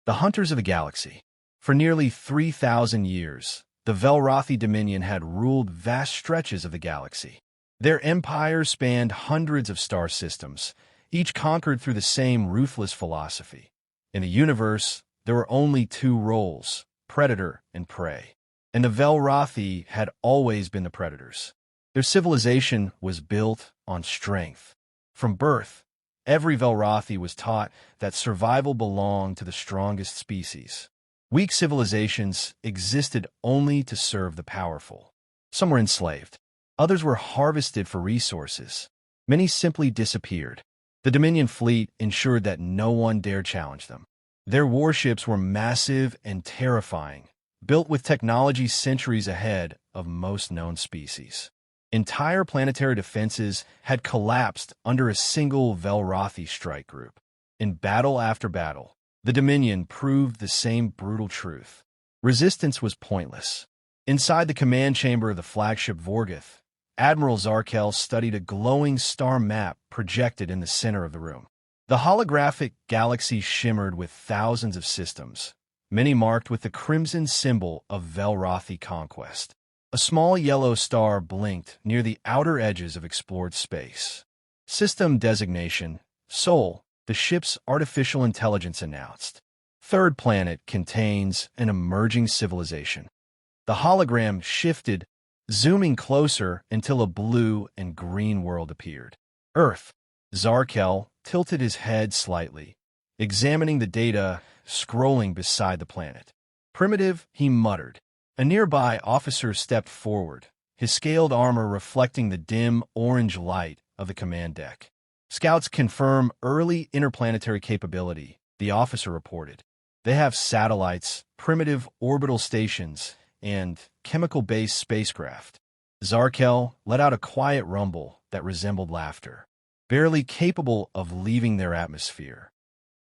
The Hunters of the Galaxy. For nearly 3,000 years, the Velrathi Dominion had ruled vast stretches of the galaxy. Their empire spanned hundreds of star systems, each conquered through the same ruthless philosophy. In the universe, there were only two roles, predator and prey. And the Velrathi had always been the predators. Their civilization was built on strength. From birth, every Velrathi was taught that survival belonged to the strongest species. Weak civilizations existed only to serve the powerful. Some were enslaved. Others were harvested for resources. Many simply disappeared. The Dominion fleet ensured that no one dared challenge them. Their warships were massive and terrifying, built with technology centuries ahead of most known species. Entire planetary defenses had collapsed under a single Velrathi strike group. In battle after battle, the Dominion proved the same brutal truth. Resistance was pointless. Inside the command chamber of the flagship Vorgoth, Admiral Zarkel studied a glowing star map projected in the center of the room. The holographic galaxy shimmered with thousands of systems, many marked with the crimson symbol of Velrathi conquest. A small yellow star blinked near the outer edges of explored space. System designation, Sol, the ship's artificial intelligence announced. Third planet contains an emerging civilization. The hologram shifted, zooming closer until a blue and green world appeared. Earth. Zarkel tilted his head slightly, examining the data scrolling beside the planet. Primitive, he muttered. A nearby officer stepped forward, his scaled armor reflecting the dim orange light of the command deck. Scouts confirm early interplanetary capability, the officer reported. They have satellites, primitive orbital stations, and chemical-based spacecraft. Zarkel let out a quiet rumble that resembled laughter, barely capable of leaving their atmosphere.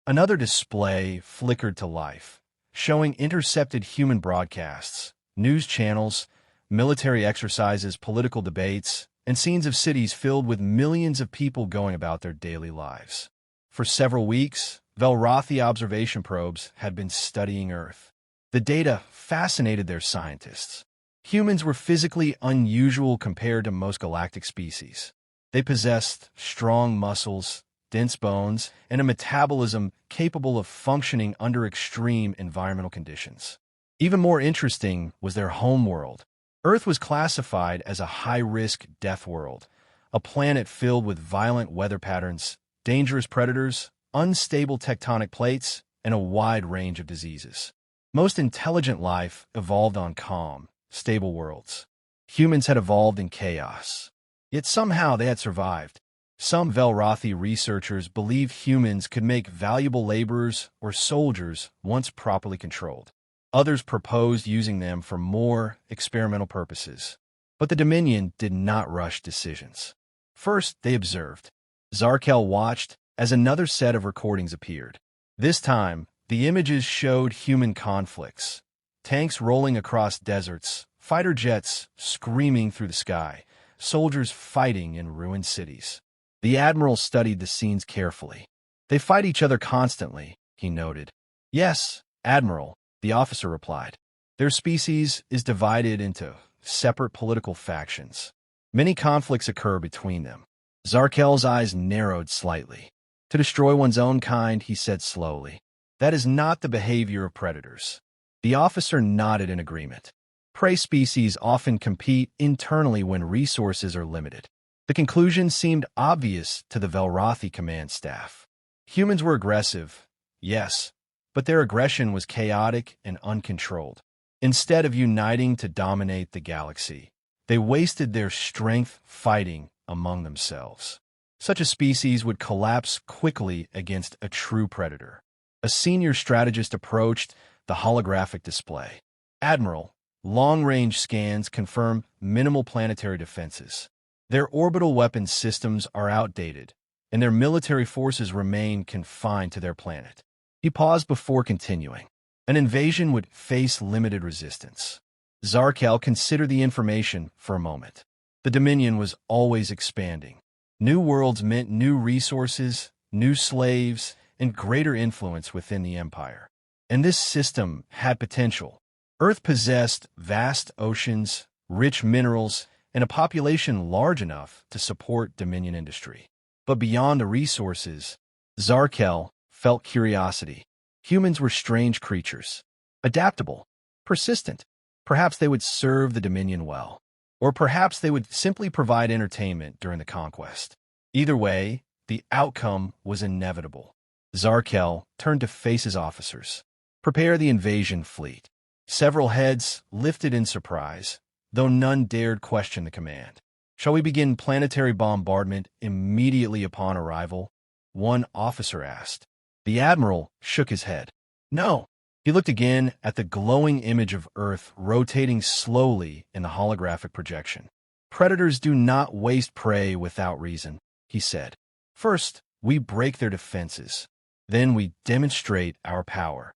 Another display flickered to life, showing intercepted human broadcasts, news channels, military exercises, political debates, and scenes of cities filled with millions of people going about their daily lives. For several weeks, Velrathi observation probes had been studying Earth. The data fascinated their scientists. Humans were physically unusual compared to most galactic species. They possessed strong muscles, dense bones, and a metabolism capable of functioning under extreme environmental conditions. Even more interesting was their homeworld. Earth was classified as a high-risk death world, a planet filled with violent weather patterns, dangerous predators, unstable tectonic plates, and a wide range of diseases. Most intelligent life evolved on calm, stable worlds. Humans had evolved in chaos. Yet somehow they had survived. Some Velrathi researchers believed humans could make valuable laborers or soldiers once properly controlled. Others proposed using them for more experimental purposes. But the Dominion did not rush decisions. First, they observed. Zarkel watched as another set of recordings appeared. This time, the images showed human conflicts. Tanks rolling across deserts, fighter jets screaming through the sky, soldiers fighting in ruined cities. The Admiral studied the scenes carefully. They fight each other constantly, he noted. Yes, Admiral, the officer replied. Their species is divided into separate political factions. Many conflicts occur between them. Zarkel's eyes narrowed slightly. To destroy one's own kind, he said slowly. That is not the behavior of predators. The officer nodded in agreement. Prey species often compete internally when resources are limited. The conclusion seemed obvious to the Velrathi command staff. Humans were aggressive, yes, but their aggression was chaotic and uncontrolled. Instead of uniting to dominate the galaxy, they wasted their strength fighting among themselves. Such a species would collapse quickly against a true predator. A senior strategist approached the holographic display. Admiral, long-range scans confirm minimal planetary defenses. Their orbital weapons systems are outdated, and their military forces remain confined to their planet. He paused before continuing. An invasion would face limited resistance. Zarkel considered the information for a moment. The Dominion was always expanding. New worlds meant new resources, new slaves, and greater influence within the Empire. And this system had potential. Earth possessed vast oceans, rich minerals, and a population large enough to support Dominion industry. But beyond the resources, Zarkel felt curiosity. Humans were strange creatures, adaptable, persistent. Perhaps they would serve the Dominion well, or perhaps they would simply provide entertainment during the conquest. Either way, the outcome was inevitable. Zarkel turned to face his officers. Prepare the invasion fleet. Several heads lifted in surprise, though none dared question the command. Shall we begin planetary bombardment immediately upon arrival? One officer asked. The admiral shook his head. No. He looked again at the glowing image of Earth rotating slowly in the holographic projection. Predators do not waste prey without reason, he said. First, we break their defenses. Then we demonstrate our power.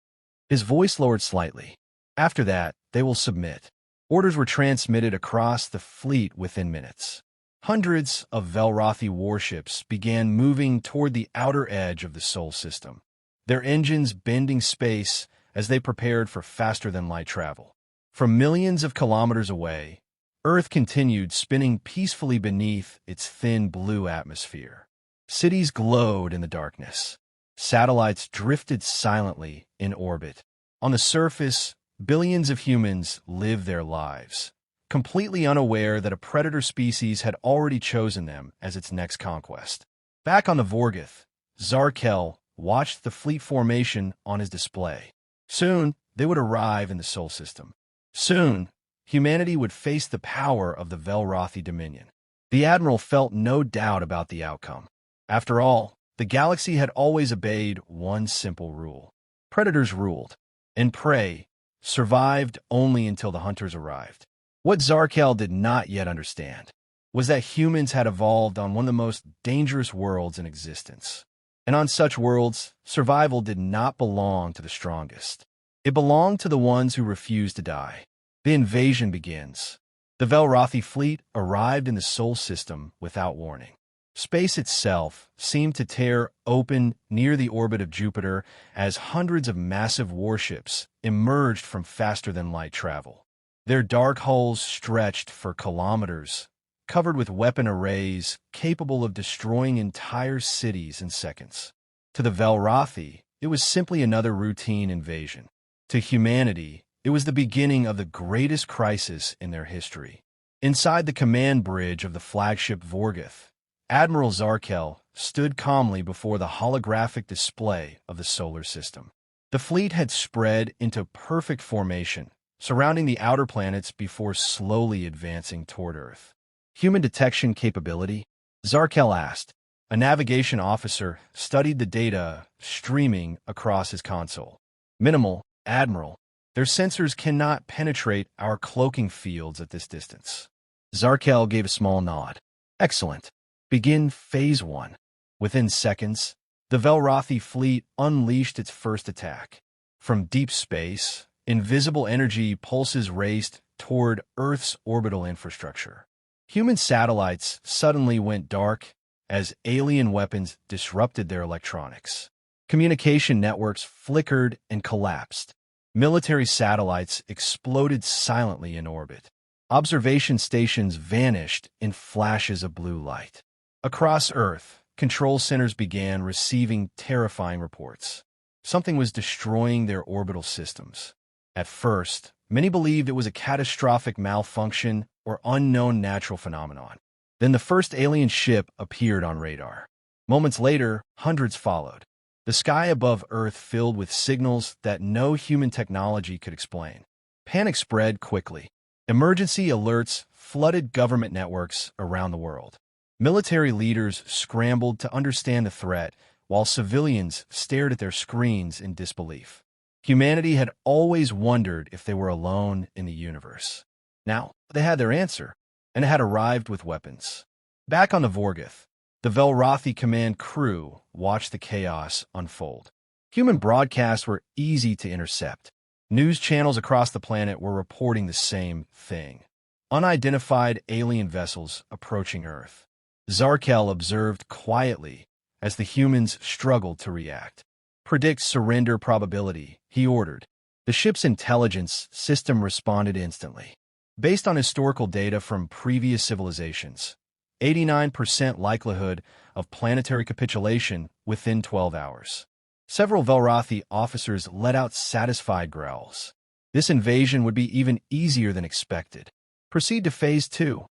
His voice lowered slightly. After that, they will submit. Orders were transmitted across the fleet within minutes. Hundreds of Velrathi warships began moving toward the outer edge of the Sol system, their engines bending space as they prepared for faster-than-light travel. From millions of kilometers away, Earth continued spinning peacefully beneath its thin blue atmosphere. Cities glowed in the darkness. Satellites drifted silently in orbit. On the surface, billions of humans lived their lives, completely unaware that a predator species had already chosen them as its next conquest. Back on the Vorgoth, Zarkel watched the fleet formation on his display. Soon, they would arrive in the Sol system. Soon, humanity would face the power of the Velrathi Dominion. The admiral felt no doubt about the outcome. After all, the galaxy had always obeyed one simple rule. Predators ruled, and prey survived only until the hunters arrived. What Zarkel did not yet understand was that humans had evolved on one of the most dangerous worlds in existence. And on such worlds, survival did not belong to the strongest. It belonged to the ones who refused to die. The invasion begins. The Velrathi fleet arrived in the Sol system without warning. Space itself seemed to tear open near the orbit of Jupiter as hundreds of massive warships emerged from faster-than-light travel. Their dark hulls stretched for kilometers, covered with weapon arrays capable of destroying entire cities in seconds. To the Velrathi, it was simply another routine invasion. To humanity, it was the beginning of the greatest crisis in their history. Inside the command bridge of the flagship Vorgoth, Admiral Zarkel stood calmly before the holographic display of the solar system. The fleet had spread into perfect formation, surrounding the outer planets before slowly advancing toward Earth. Human detection capability? Zarkel asked. A navigation officer studied the data streaming across his console. Minimal, Admiral. Their sensors cannot penetrate our cloaking fields at this distance. Zarkel gave a small nod. Excellent. Begin Phase 1. Within seconds, the Velrathi fleet unleashed its first attack. From deep space, invisible energy pulses raced toward Earth's orbital infrastructure. Human satellites suddenly went dark as alien weapons disrupted their electronics. Communication networks flickered and collapsed. Military satellites exploded silently in orbit. Observation stations vanished in flashes of blue light. Across Earth, control centers began receiving terrifying reports. Something was destroying their orbital systems. At first, many believed it was a catastrophic malfunction or unknown natural phenomenon. Then the first alien ship appeared on radar. Moments later, hundreds followed. The sky above Earth filled with signals that no human technology could explain. Panic spread quickly. Emergency alerts flooded government networks around the world. Military leaders scrambled to understand the threat, while civilians stared at their screens in disbelief. Humanity had always wondered if they were alone in the universe. Now, they had their answer, and had arrived with weapons. Back on the Vorgoth, the Velrathi command crew watched the chaos unfold. Human broadcasts were easy to intercept. News channels across the planet were reporting the same thing. Unidentified alien vessels approaching Earth. Zarkel observed quietly as the humans struggled to react. Predict surrender probability, he ordered. The ship's intelligence system responded instantly. Based on historical data from previous civilizations, 89% likelihood of planetary capitulation within 12 hours. Several Velrathi officers let out satisfied growls. This invasion would be even easier than expected. Proceed to Phase 2,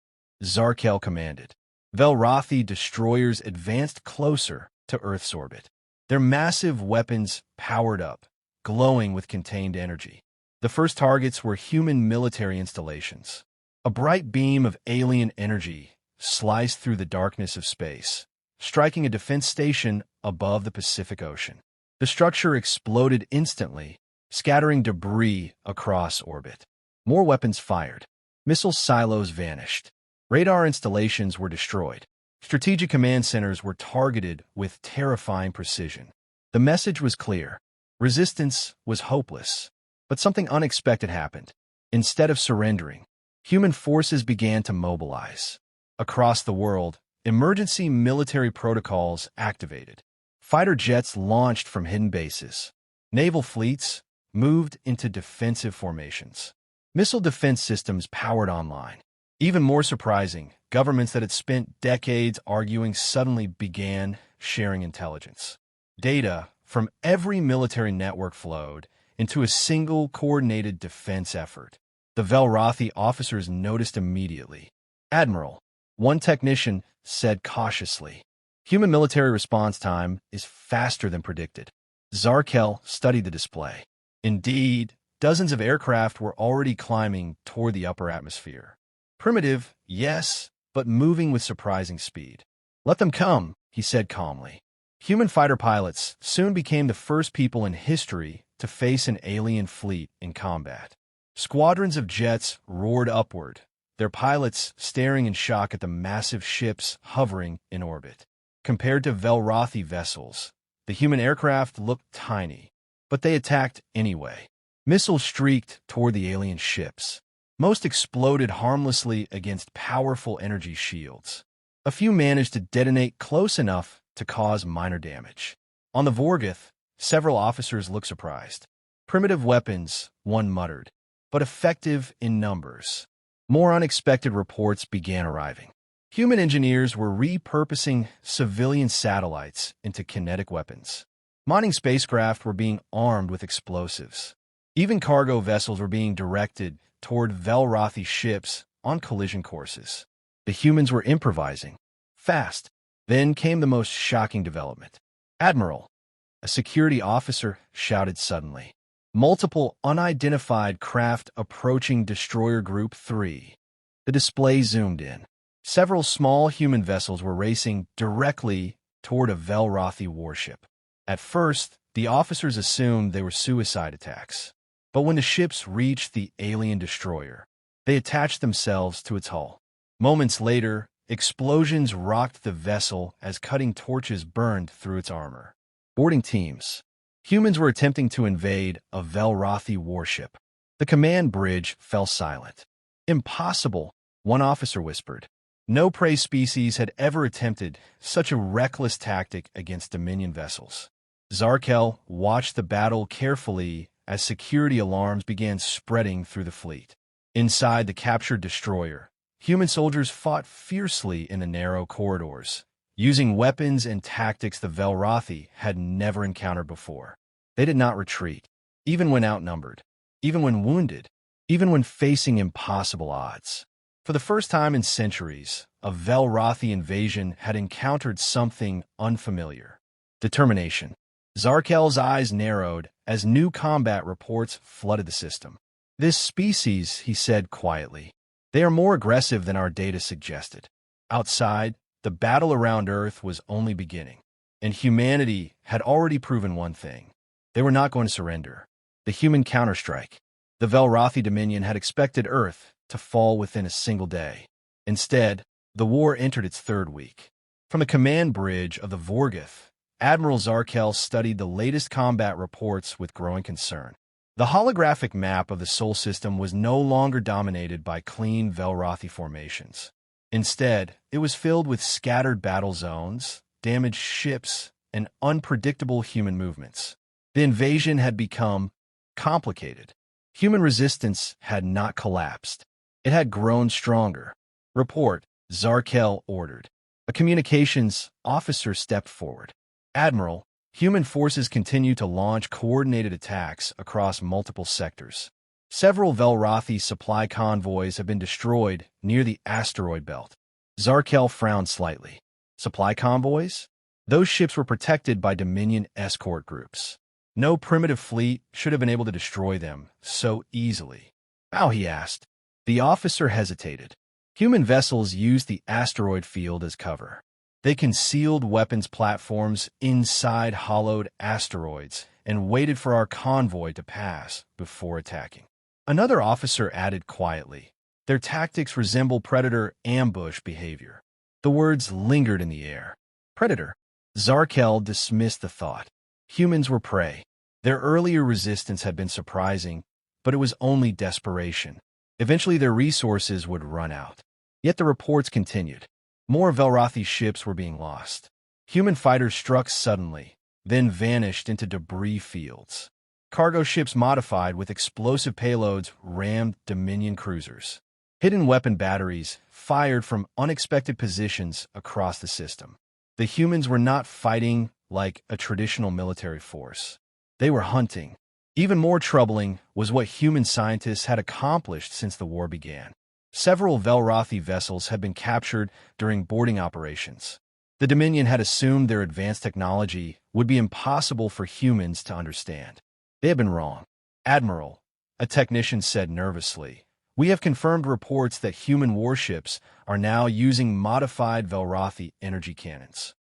Zarkel commanded. Velrathi destroyers advanced closer to Earth's orbit. Their massive weapons powered up, glowing with contained energy. The first targets were human military installations. A bright beam of alien energy sliced through the darkness of space, striking a defense station above the Pacific Ocean. The structure exploded instantly, scattering debris across orbit. More weapons fired. Missile silos vanished. Radar installations were destroyed. Strategic command centers were targeted with terrifying precision. The message was clear. Resistance was hopeless. But something unexpected happened. Instead of surrendering, human forces began to mobilize. Across the world, emergency military protocols activated. Fighter jets launched from hidden bases. Naval fleets moved into defensive formations. Missile defense systems powered online. Even more surprising, governments that had spent decades arguing suddenly began sharing intelligence. Data from every military network flowed into a single coordinated defense effort. The Velrathi officers noticed immediately. "Admiral," one technician said cautiously, "human military response time is faster than predicted." Zarkel studied the display. Indeed, dozens of aircraft were already climbing toward the upper atmosphere. Primitive, yes, but moving with surprising speed. "Let them come," he said calmly. Human fighter pilots soon became the first people in history to face an alien fleet in combat. Squadrons of jets roared upward, their pilots staring in shock at the massive ships hovering in orbit. Compared to Velrathi vessels, the human aircraft looked tiny, but they attacked anyway. Missiles streaked toward the alien ships. Most exploded harmlessly against powerful energy shields. A few managed to detonate close enough to cause minor damage. On the Vorgoth, several officers looked surprised. "Primitive weapons," one muttered, "but effective in numbers." More unexpected reports began arriving. Human engineers were repurposing civilian satellites into kinetic weapons. Mining spacecraft were being armed with explosives. Even cargo vessels were being directed toward Velrathi ships on collision courses. The humans were improvising. Fast. Then came the most shocking development. "Admiral," a security officer shouted suddenly. Multiple unidentified craft approaching Destroyer Group 3. The display zoomed in. Several small human vessels were racing directly toward a Velrathi warship. At first, the officers assumed they were suicide attacks. But when the ships reached the alien destroyer, they attached themselves to its hull. Moments later, explosions rocked the vessel as cutting torches burned through its armor. Boarding teams. Humans were attempting to invade a Velrathi warship. The command bridge fell silent. "Impossible," one officer whispered. No prey species had ever attempted such a reckless tactic against Dominion vessels. Zarkel watched the battle carefully as security alarms began spreading through the fleet. Inside the captured destroyer, human soldiers fought fiercely in the narrow corridors, using weapons and tactics the Velrathi had never encountered before. They did not retreat, even when outnumbered, even when wounded, even when facing impossible odds. For the first time in centuries, a Velrathi invasion had encountered something unfamiliar. Determination. Zarkel's eyes narrowed as new combat reports flooded the system. "This species," he said quietly, "they are more aggressive than our data suggested." Outside, the battle around Earth was only beginning, and humanity had already proven one thing. They were not going to surrender. The human counterstrike. The Velrathi Dominion had expected Earth to fall within a single day. Instead, the war entered its third week. From the command bridge of the Vorgoth, Admiral Zarkel studied the latest combat reports with growing concern. The holographic map of the Sol system was no longer dominated by clean Velrathi formations. Instead, it was filled with scattered battle zones, damaged ships, and unpredictable human movements. The invasion had become complicated. Human resistance had not collapsed. It had grown stronger. "Report," Zarkel ordered. A communications officer stepped forward. "Admiral, human forces continue to launch coordinated attacks across multiple sectors. Several Velrathi supply convoys have been destroyed near the asteroid belt." Zarkel frowned slightly. Supply convoys? Those ships were protected by Dominion escort groups. No primitive fleet should have been able to destroy them so easily. "How?" he asked. The officer hesitated. "Human vessels used the asteroid field as cover. They concealed weapons platforms inside hollowed asteroids and waited for our convoy to pass before attacking." Another officer added quietly, "Their tactics resemble predator ambush behavior." The words lingered in the air. Predator? Zarkel dismissed the thought. Humans were prey. Their earlier resistance had been surprising, but it was only desperation. Eventually their resources would run out. Yet the reports continued. More Velrathi ships were being lost. Human fighters struck suddenly, then vanished into debris fields. Cargo ships modified with explosive payloads rammed Dominion cruisers. Hidden weapon batteries fired from unexpected positions across the system. The humans were not fighting like a traditional military force. They were hunting. Even more troubling was what human scientists had accomplished since the war began. Several Velrathi vessels had been captured during boarding operations. The Dominion had assumed their advanced technology would be impossible for humans to understand. They had been wrong. "Admiral," a technician said nervously, "we have confirmed reports that human warships are now using modified Velrathi energy cannons."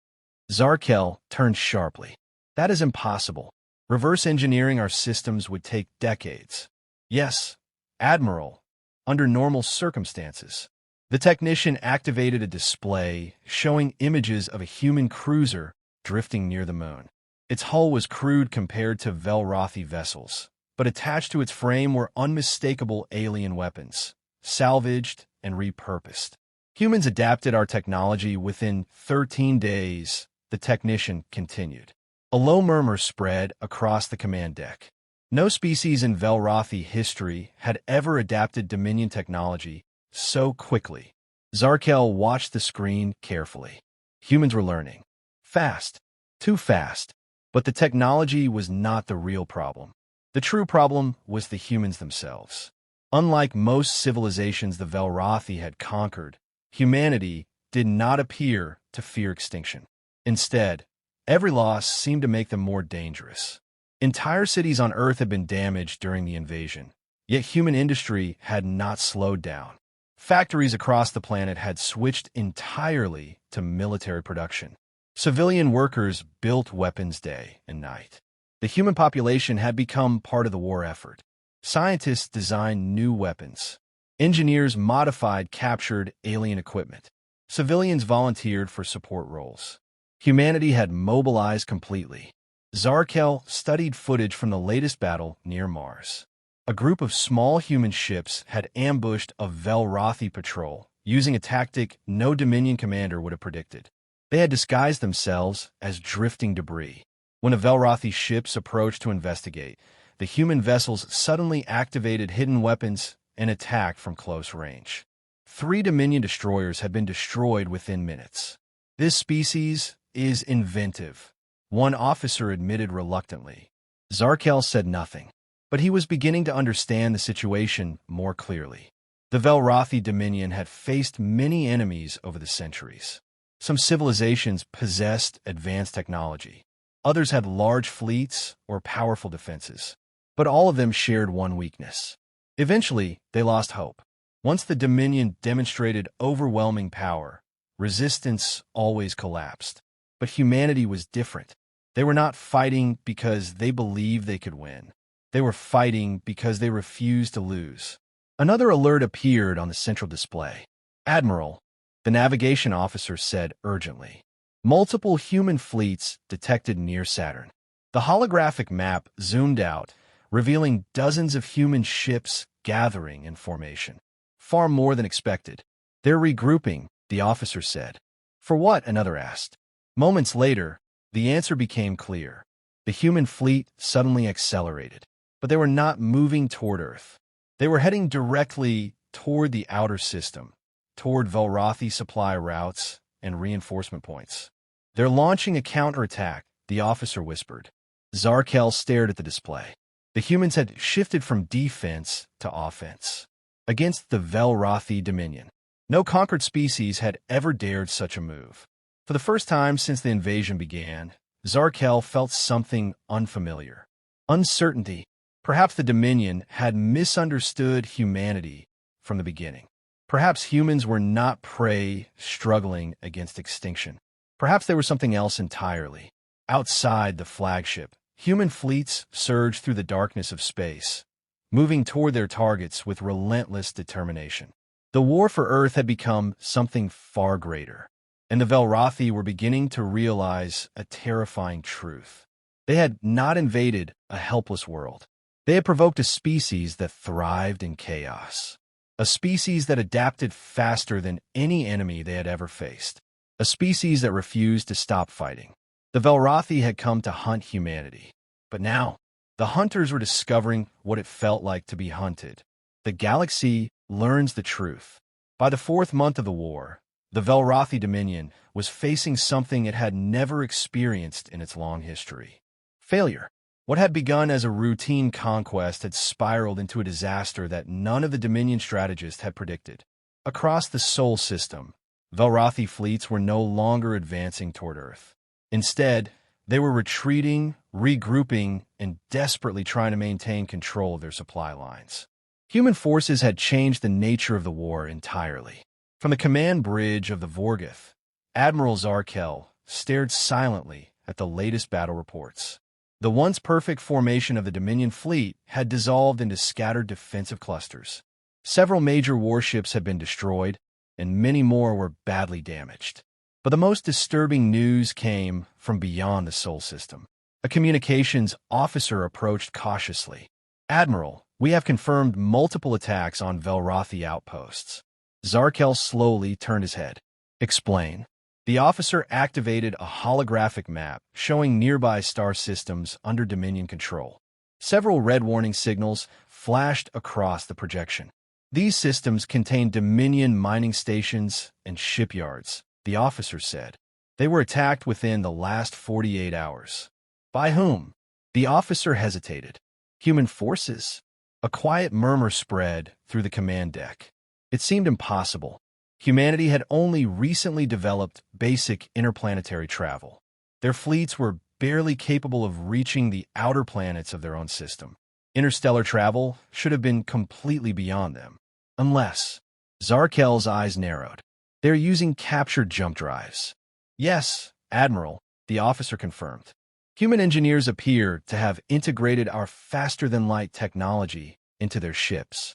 Zarkel turned sharply. "That is impossible. Reverse engineering our systems would take decades." "Yes, Admiral, under normal circumstances." The technician activated a display showing images of a human cruiser drifting near the moon. Its hull was crude compared to Velrathi vessels, but attached to its frame were unmistakable alien weapons, salvaged and repurposed. "Humans adapted our technology within 13 days, the technician continued. A low murmur spread across the command deck. No species in Velrathi history had ever adapted Dominion technology so quickly. Zarkel watched the screen carefully. Humans were learning. Fast. Too fast. But the technology was not the real problem. The true problem was the humans themselves. Unlike most civilizations the Velrathi had conquered, humanity did not appear to fear extinction. Instead, every loss seemed to make them more dangerous. Entire cities on Earth had been damaged during the invasion, yet human industry had not slowed down. Factories across the planet had switched entirely to military production. Civilian workers built weapons day and night. The human population had become part of the war effort. Scientists designed new weapons. Engineers modified captured alien equipment. Civilians volunteered for support roles. Humanity had mobilized completely. Zarkel studied footage from the latest battle near Mars. A group of small human ships had ambushed a Velrathi patrol, using a tactic no Dominion commander would have predicted. They had disguised themselves as drifting debris. When a Velrathi ships approached to investigate, the human vessels suddenly activated hidden weapons and attacked from close range. 3 Dominion destroyers had been destroyed within minutes. "This species is inventive," one officer admitted reluctantly. Zarkel said nothing, but he was beginning to understand the situation more clearly. The Velrathi Dominion had faced many enemies over the centuries. Some civilizations possessed advanced technology. Others had large fleets or powerful defenses. But all of them shared one weakness. Eventually, they lost hope. Once the Dominion demonstrated overwhelming power, resistance always collapsed. But humanity was different. They were not fighting because they believed they could win. They were fighting because they refused to lose. Another alert appeared on the central display. "Admiral," the navigation officer said urgently. "Multiple human fleets detected near Saturn." The holographic map zoomed out, revealing dozens of human ships gathering in formation. Far more than expected. "They're regrouping," the officer said. "For what?" another asked. Moments later, the answer became clear. the human fleet suddenly accelerated. But they were not moving toward Earth. They were heading directly toward the outer system, toward Velrathi supply routes and reinforcement points. "They're launching a counterattack," the officer whispered. Zarkel stared at the display. The humans had shifted from defense to offense against the Velrathi Dominion. No conquered species had ever dared such a move. For the first time since the invasion began, Zarkel felt something unfamiliar. Uncertainty. Perhaps the Dominion had misunderstood humanity from the beginning. Perhaps humans were not prey struggling against extinction. Perhaps they were something else entirely. Outside the flagship, human fleets surged through the darkness of space, moving toward their targets with relentless determination. The war for Earth had become something far greater, and the Velrathi were beginning to realize a terrifying truth. They had not invaded a helpless world. They had provoked a species that thrived in chaos, a species that adapted faster than any enemy they had ever faced, a species that refused to stop fighting. The Velrathi had come to hunt humanity. But now, the hunters were discovering what it felt like to be hunted. The galaxy learns the truth. By the 4th month of the war, the Velrathi Dominion was facing something it had never experienced in its long history. Failure. What had begun as a routine conquest had spiraled into a disaster that none of the Dominion strategists had predicted. Across the Sol system, Velrathi fleets were no longer advancing toward Earth. Instead, they were retreating, regrouping, and desperately trying to maintain control of their supply lines. Human forces had changed the nature of the war entirely. From the command bridge of the Vorgoth, Admiral Zarkel stared silently at the latest battle reports. The once perfect formation of the Dominion fleet had dissolved into scattered defensive clusters. Several major warships had been destroyed, and many more were badly damaged. But the most disturbing news came from beyond the Sol system. A communications officer approached cautiously. "Admiral, we have confirmed multiple attacks on Velrathi outposts." Zarkel slowly turned his head. "Explain." The officer activated a holographic map showing nearby star systems under Dominion control. Several red warning signals flashed across the projection. These systems contained Dominion mining stations and shipyards, the officer said. They were attacked within the last 48 hours. By whom? The officer hesitated. Human forces? A quiet murmur spread through the command deck. It seemed impossible. Humanity had only recently developed basic interplanetary travel. Their fleets were barely capable of reaching the outer planets of their own system. Interstellar travel should have been completely beyond them. Unless... Zarkel's eyes narrowed. "They're using captured jump drives." "Yes, Admiral," the officer confirmed. "Human engineers appear to have integrated our faster-than-light technology into their ships."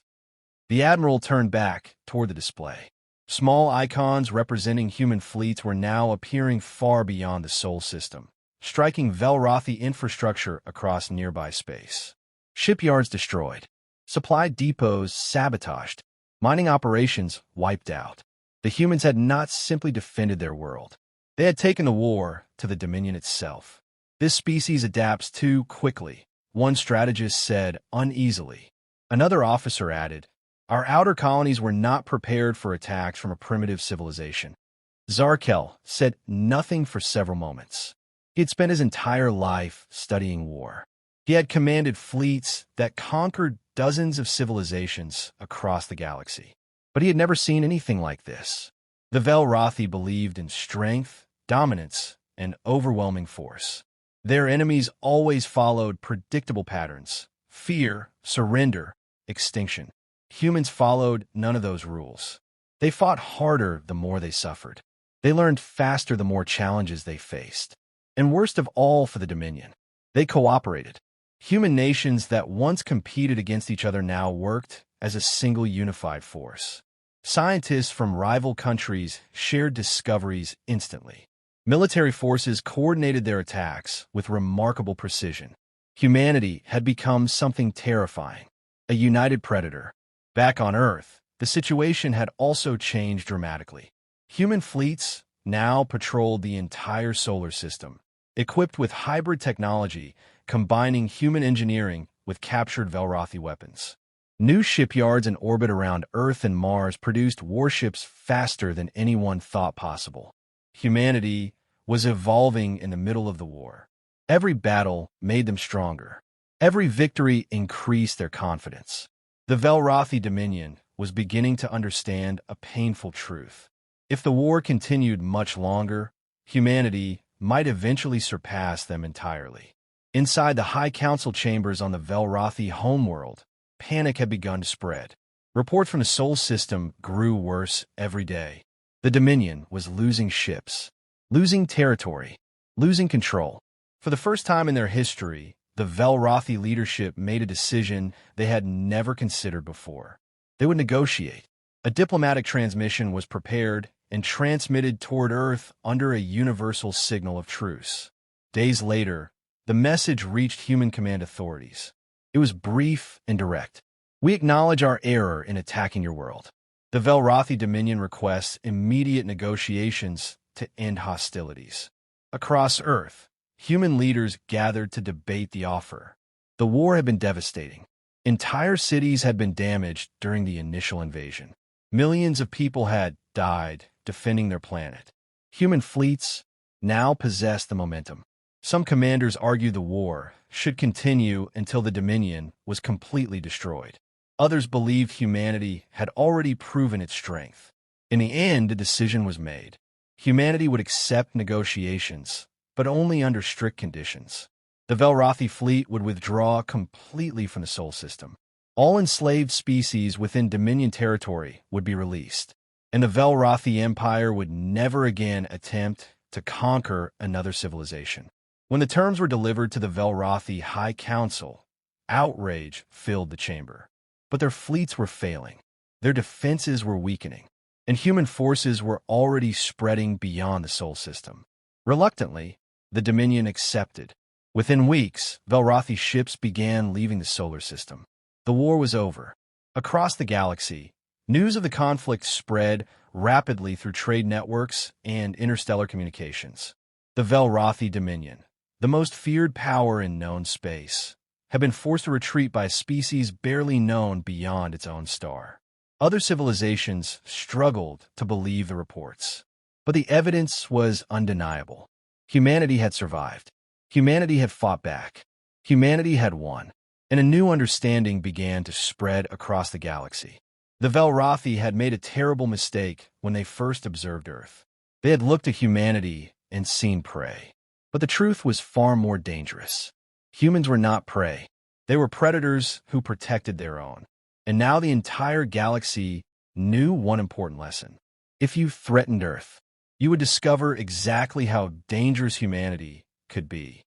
The Admiral turned back toward the display. Small icons representing human fleets were now appearing far beyond the Sol system, striking Velrathi infrastructure across nearby space. Shipyards destroyed. Supply depots sabotaged. Mining operations wiped out. The humans had not simply defended their world. They had taken the war to the Dominion itself. "This species adapts too quickly," one strategist said uneasily. Another officer added, "Our outer colonies were not prepared for attacks from a primitive civilization." Zarkel said nothing for several moments. He had spent his entire life studying war. He had commanded fleets that conquered dozens of civilizations across the galaxy. But he had never seen anything like this. The Velrathi believed in strength, dominance, and overwhelming force. Their enemies always followed predictable patterns: fear, surrender, extinction. Humans followed none of those rules. They fought harder the more they suffered. They learned faster the more challenges they faced. And worst of all for the Dominion, they cooperated. Human nations that once competed against each other now worked as a single unified force. Scientists from rival countries shared discoveries instantly. Military forces coordinated their attacks with remarkable precision. Humanity had become something terrifying, a united predator. Back on Earth, the situation had also changed dramatically. Human fleets now patrolled the entire solar system, equipped with hybrid technology, combining human engineering with captured Velrathi weapons. New shipyards in orbit around Earth and Mars produced warships faster than anyone thought possible. Humanity was evolving in the middle of the war. Every battle made them stronger. Every victory increased their confidence. The Velrathi Dominion was beginning to understand a painful truth. If the war continued much longer, humanity might eventually surpass them entirely. Inside the High Council chambers on the Velrathi homeworld, panic had begun to spread. Reports from the Sol system grew worse every day. The Dominion was losing ships, losing territory, losing control. For the first time in their history, the Velrathi leadership made a decision they had never considered before. They would negotiate. A diplomatic transmission was prepared and transmitted toward Earth under a universal signal of truce. Days later, the message reached human command authorities. It was brief and direct. We acknowledge our error in attacking your world. The Velrathi Dominion requests immediate negotiations to end hostilities. Across Earth, human leaders gathered to debate the offer. The war had been devastating. Entire cities had been damaged during the initial invasion. Millions of people had died defending their planet. Human fleets now possessed the momentum. Some commanders argued the war should continue until the Dominion was completely destroyed. Others believed humanity had already proven its strength. In the end, a decision was made. Humanity would accept negotiations, but only under strict conditions. The Velrathi fleet would withdraw completely from the Sol system. All enslaved species within Dominion territory would be released, and the Velrathi Empire would never again attempt to conquer another civilization. When the terms were delivered to the Velrathi High Council, outrage filled the chamber. But their fleets were failing, their defenses were weakening, and human forces were already spreading beyond the Sol system. Reluctantly, the Dominion accepted. Within weeks, Velrathi ships began leaving the solar system. The war was over. Across the galaxy, news of the conflict spread rapidly through trade networks and interstellar communications. The Velrathi Dominion, the most feared power in known space, had been forced to retreat by a species barely known beyond its own star. Other civilizations struggled to believe the reports, but the evidence was undeniable. Humanity had survived. Humanity had fought back. Humanity had won, and a new understanding began to spread across the galaxy. The Velrathi had made a terrible mistake when they first observed Earth. They had looked at humanity and seen prey. But the truth was far more dangerous. Humans were not prey. They were predators who protected their own. And now the entire galaxy knew one important lesson. If you threatened Earth, you would discover exactly how dangerous humanity could be.